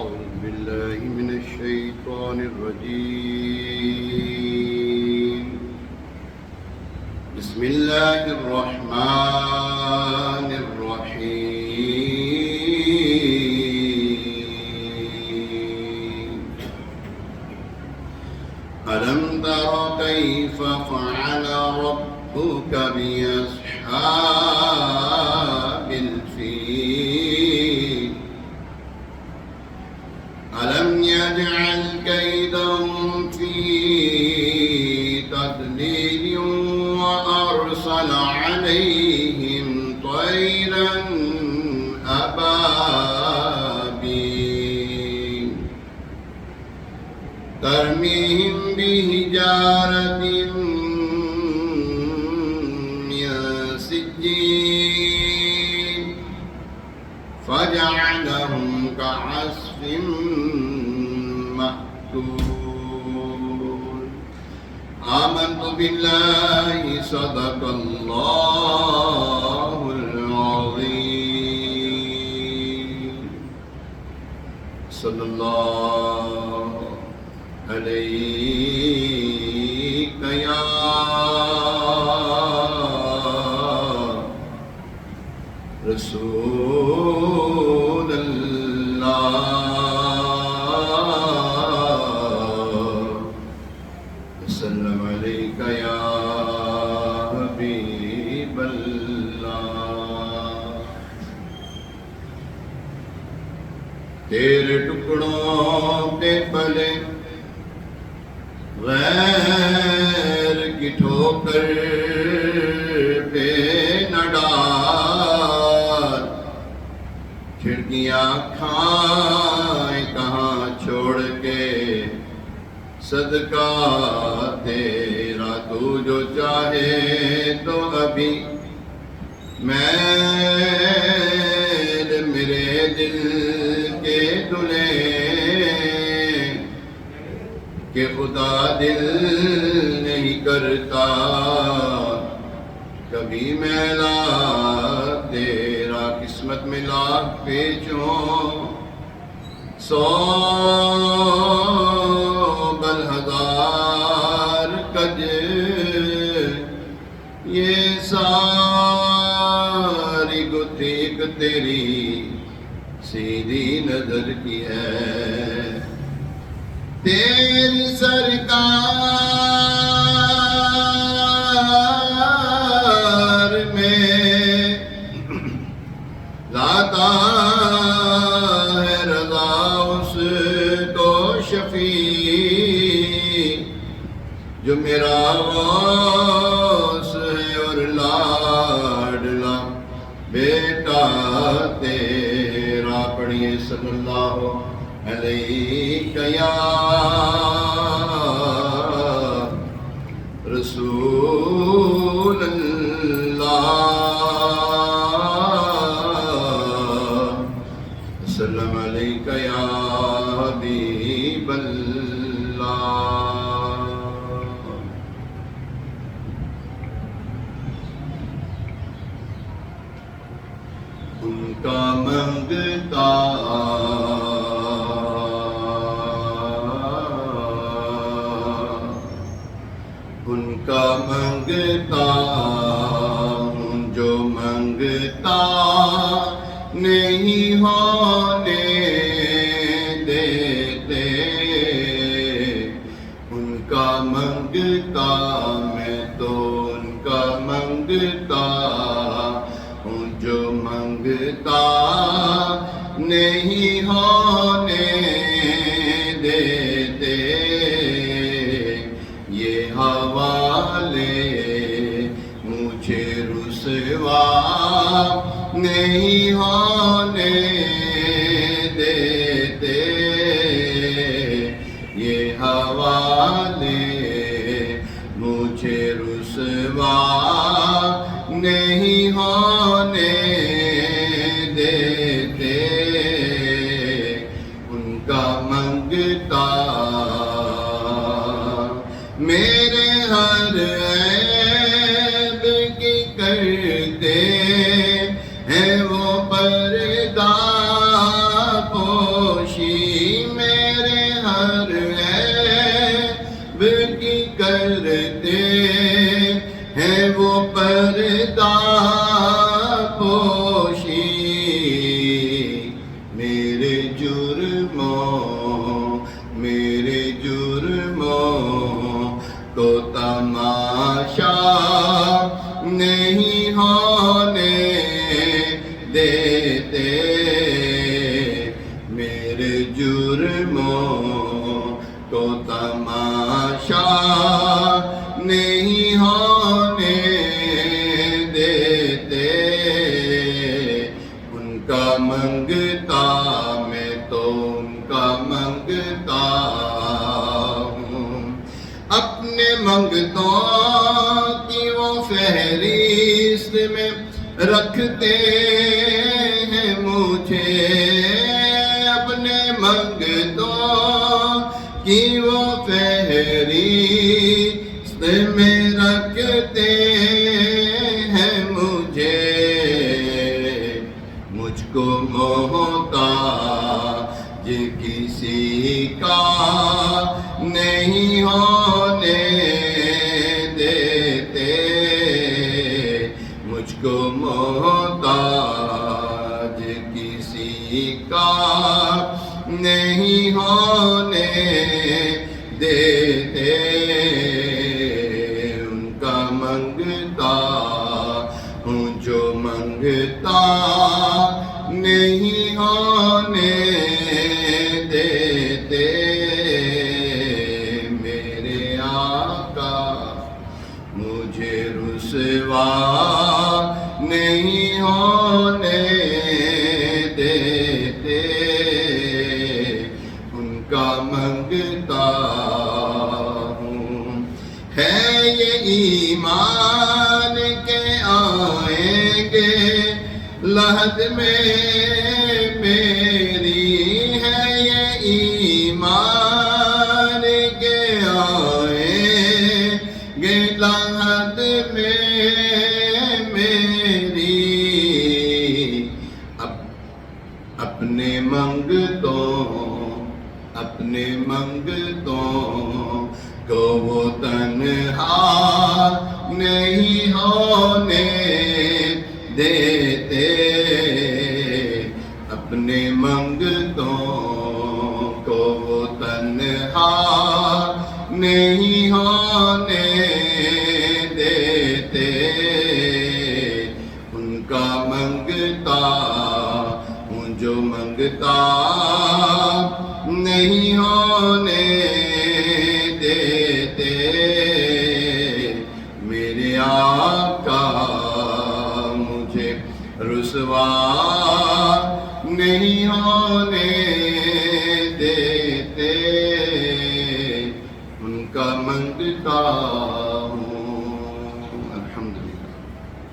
أعوذ بالله من الشيطان الرجيم بسم الله الرحمن الرحيم ألم تر كيف فعل ربك بأصحاب الفيل ألم يجعل كيدهم في تضليل وأرسل عليهم طيرا أبابيل ترميهم بحجارة من سجيل فجعلهم كعصف مأكول آمنت بالله صدق الله العظيم صلى الله عليك يا رسول الله وسلم عليك يا حبيب الله تیرے ٹکڑوں پہ پلے غیر کی ٹھوکر پہ نہ ڈال کھڑکیاں کھائیں کہاں چھوڑ کے صدقہ تیرا تو جو چاہے تو ابھی میرے دل کے دلے کہ خدا دل نہیں کرتا کبھی میلا تیرا قسمت میں لاکھ پیچوں سو بل ہزار کج یہ ساری گتھیک تیری سیدھی نظر کی ہے تیری سرکار میں لاتا ہے رضا اس کو شفیع جو میرا غوث ہے اور لاڈلا بیٹا تیرا پڑھیے صلی اللہ علیک یا رسول اللہ وسلم علیک یا حبیب اللہ ان کا منگتا ان کا منگتا ہوں جو منگتا نہیں ہونے دیتے ان کا منگتا میں تو ان کا منگتا ہوں جو منگتا نہیں ہونے دیتے یہ حوالے مجھے رسوا نہیں ہونے دیتے یہ حوالے مجھے رسوا نہیں ہونے دیتے ان کا منگتا میرے ہر عیب کی کرتے ہیں وہ پردہ پوشی نہیں ہونے دیتے، میرے جرموں کو تماشا نہیں ہونے دیتے، ان کا منگتا میں تو ان کا منگتا ہوں، اپنے منگتوں کی وہ فہرست میں رکھتے ہیں مجھے، اپنے منگتوں کی وہ فہرست میں رکھتے ہیں مجھے، مجھ کو محتاج کسی کا نہیں ہونے دیتے، مجھ کو محتاج کسی کا نہیں ہونے دیتے، ان کا منگتا ہوں جو منگتا نہیں ہونے دیتے، میرے آقا مجھے رسوا نہیں ہونے دیتے، ان کا منگتا ہوں، ہے یہ ایمان کے آئیں گے لحد میں میری، ہے یہ ایمان کے آئیں گے لحد میں میری، اپنے منگتوں کو وہ تنہا نہیں ہونے دیتے، اپنے منگتوں کو وہ تنہا نہیں ہونے دیتے، ان کا منگتا ہوں جو منگتا نہیں ہونے دیتے، میرے آقا مجھے رسوا نہیں ہونے دیتے، ان کا منگتا